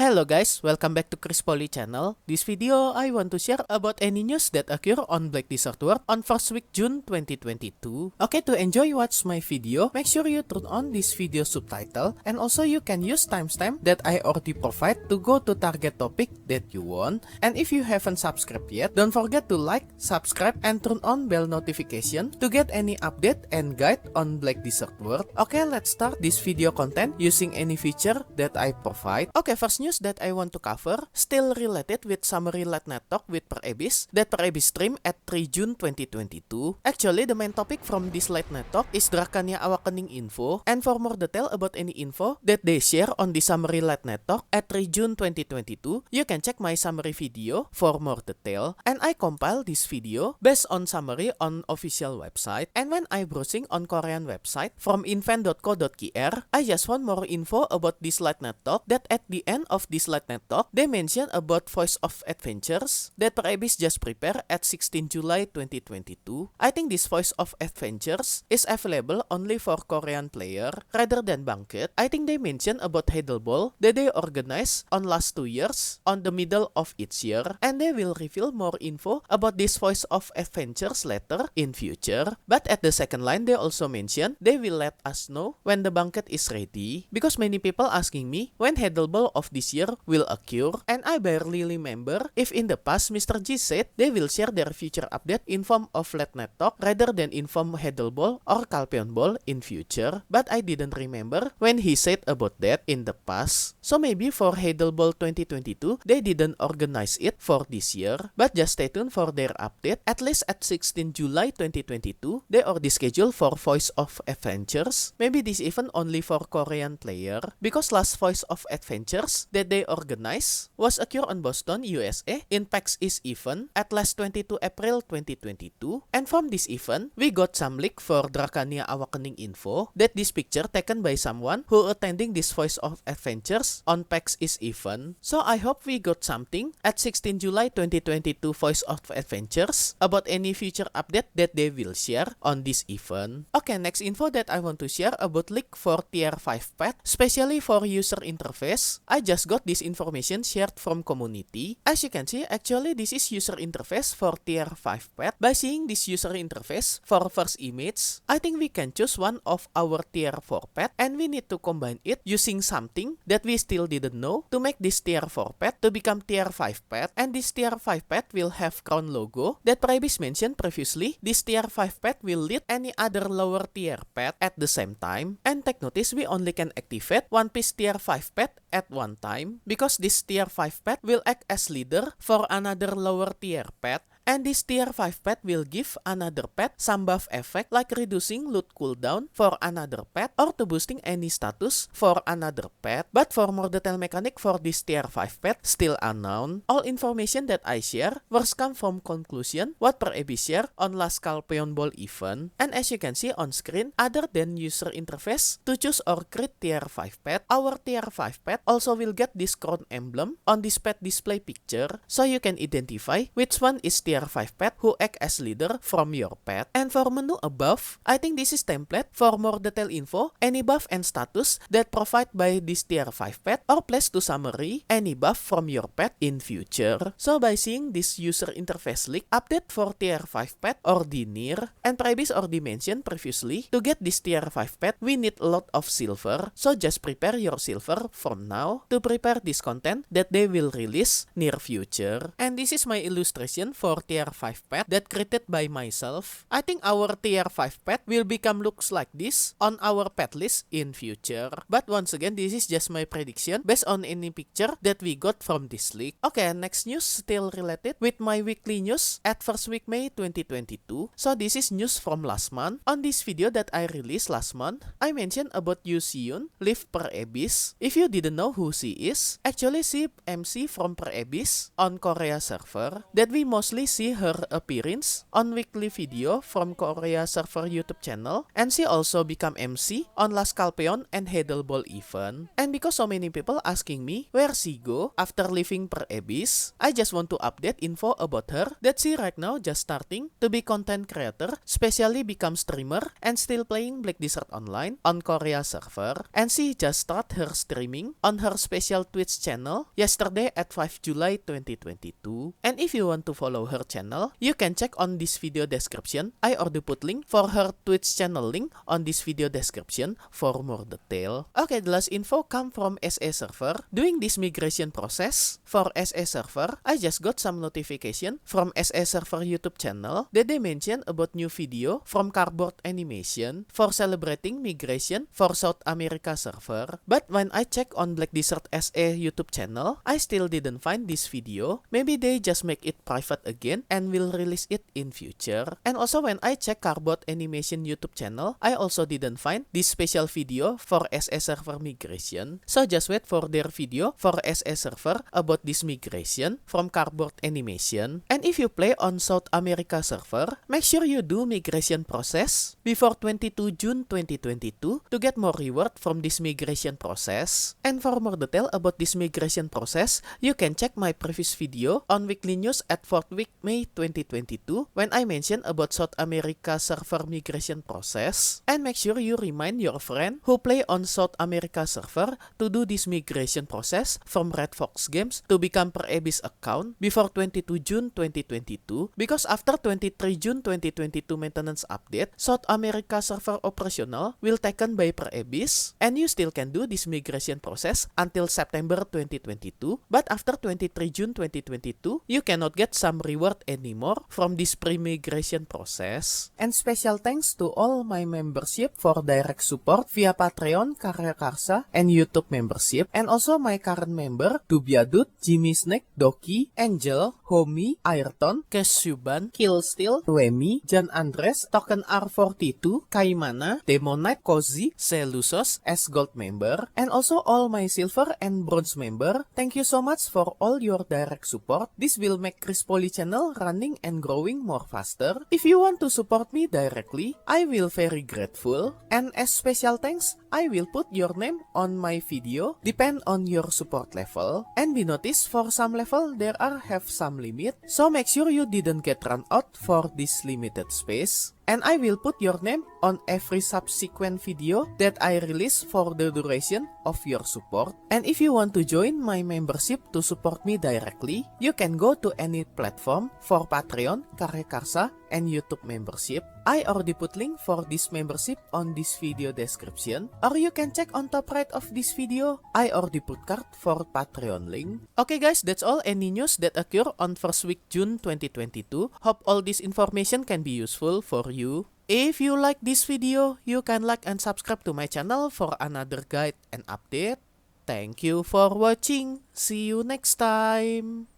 Hello guys, welcome back to Poli channel. This video I want to share about any news that occur on Black Desert World on first week June 2022. Okay, to enjoy watch my video, make sure you turn on this video subtitle, and also you can use timestamp that I already provide to go to target topic that you want. And if you haven't subscribed yet, don't forget to like, subscribe, and turn on bell notification to get any update and guide on Black Desert World. Okay, let's start this video content using any feature that I provide. Okay, first news that I want to cover, still related with summary late night talk with Per-Abyss that Per-Abyss stream at 3 June 2022. Actually, the main topic from this late night talk is Dracania Awakening info, and for more detail about any info that they share on the summary late night talk at 3 June 2022, you can check my summary video for more detail. And I compile this video based on summary on official website, and when I browsing on Korean website from invent.co.kr, I just want more info about this late night talk that at the end of this late night talk, they mention about Voice of Adventures that Per-Abyss just prepared at 16 July 2022. I think this Voice of Adventures is available only for Korean player rather than Bangkit. I think they mention about Heidel Ball that they organized on last 2 years on the middle of each year, and they will reveal more info about this Voice of Adventures later in future. But at the second line, they also mention they will let us know when the Bangkit is ready, because many people asking me when Heidel Ball of this year will occur, and I barely remember if in the past Mr. G said they will share their future update in form of late night talk rather than in form Heidel Ball or Calpion Ball in future, but I didn't remember when he said about that in the past. So maybe for Heidel Ball 2022 they didn't organize it for this year, but just stay tuned for their update. At least at 16 July 2022 they already scheduled for Voice of Adventures. Maybe this event only for Korean player, because last Voice of Adventures that they organized was occur on Boston, USA in PAX East event at last 22 April 2022. And from this event, we got some leak for Dracania Awakening info that this picture taken by someone who attending this Voice of Adventures on PAX East event. So I hope we got something at 16 July 2022 Voice of Adventures about any future update that they will share on this event. Okay, next info that I want to share about leak for tier 5 pet, especially for user interface. I just got this information shared from community. As you can see, actually this is user interface for tier 5 pet. By seeing this user interface for first image, I think we can choose one of our tier 4 pet, and we need to combine it using something that we still didn't know to make this tier 4 pet to become tier 5 pet. And this tier 5 pet will have crown logo that Per-Abyss mentioned previously. This tier 5 pet will lead any other lower tier pet at the same time. And take notice, we only can activate one piece tier 5 pet at one time, because this tier 5 pet will act as leader for another lower tier pet. And this tier 5 pet will give another pet some buff effect like reducing loot cooldown for another pet or to boosting any status for another pet. But for more detailed mechanic for this tier 5 pet still unknown. All information that I share was come from conclusion what Per-Abyss share on last Calpion Ball event. And as you can see on screen, other than user interface to choose or create tier 5 pet, our tier 5 pet also will get this crown emblem on this pet display picture, so you can identify which one is tier 5 pet who act as leader from your pet. And for menu above, I think this is template for more detailed info, any buff and status that provide by this tier 5 pet, or place to summary any buff from your pet in future. So by seeing this user interface leak update for tier 5 pet already near, and Per-Abyss already mentioned previously, to get this tier 5 pet we need a lot of silver, so just prepare your silver from now to prepare this content that they will release near future. And this is my illustration for tier 5 pet that created by myself. I think our tier 5 pet will become looks like this on our pet list in future. But once again, this is just my prediction based on any picture that we got from this leak. Okay, next news still related with my weekly news at first week May 2022. So this is news from last month. On this video that I released last month, I mentioned about Yoo Si-eun leave Per-Abyss. If you didn't know who she is, actually she MC from Per-Abyss on Korea server that we mostly see see her appearance on weekly video from Korea server YouTube channel, and she also become MC on Last Calpeon and Heidel Ball event. And because so many people asking me where she go after leaving Per Abyss, I just want to update info about her that she right now just starting to be content creator, especially become streamer and still playing Black Desert Online on Korea server. And she just start her streaming on her special Twitch channel yesterday at 5 July 2022. And if you want to follow her channel, you can check on this video description. I already put link for her Twitch channel link on this video description for more detail. Okay, the last info come from SA server. Doing this migration process for SA server, I just got some notification from SA server YouTube channel that they mention about new video from Carbot animation for celebrating migration for South America server. But when I check on Black Desert SA YouTube channel, I still didn't find this video. Maybe they just make it private again and will release it in future. And also when I check Carbot animation YouTube channel, I also didn't find this special video for SA server migration. So just wait for their video for SA server about this migration from Carbot animation. And if you play on South America server, make sure you do migration process before 22 June 2022 to get more reward from this migration process. And for more detail about this migration process, you can check my previous video on weekly news at 4th week May 2022 when I mentioned about South America server migration process. And make sure you remind your friend who play on South America server to do this migration process from Red Fox Games to become Per Abyss account before 22 June 2022, because after 23 June 2022 maintenance update, South America server operational will taken by Per Abyss, and you still can do this migration process until September 2022. But after 23 June 2022, you cannot get some reward anymore from this pre-migration process. And special thanks to all my membership for direct support via Patreon, KiLLSTEAL, and YouTube membership, and also my current member DubyaDude, JimmySnakes, Doki, Angel, Humeri, Aeyrton, Kesshouban, KiLLSTEAL, Wammy, John Andres, Token R42, KAIMANA, Demonyte, Choz, Zelusoz as gold member, and also all my silver and bronze member. Thank you so much for all your direct support. This will make Poli channel running and growing more faster. If you want to support me directly, I will very grateful. And as special thanks, I will put your name on my video, depend on your support level. And be noticed for some level there are have some limit, so make sure you didn't get run out for this limited space. And I will put your name on every subsequent video that I release for the duration of your support. And if you want to join my membership to support me directly, you can go to any platform for Patreon, KiLLSTEAL, and YouTube membership. I already put link for this membership on this video description, or you can check on top right of this video. I already put card for Patreon link. Okay guys, that's all any news that occur on first week June 2022. Hope all this information can be useful for you. If you like this video, you can like and subscribe to my channel for another guide and update. Thank you for watching. See you next time.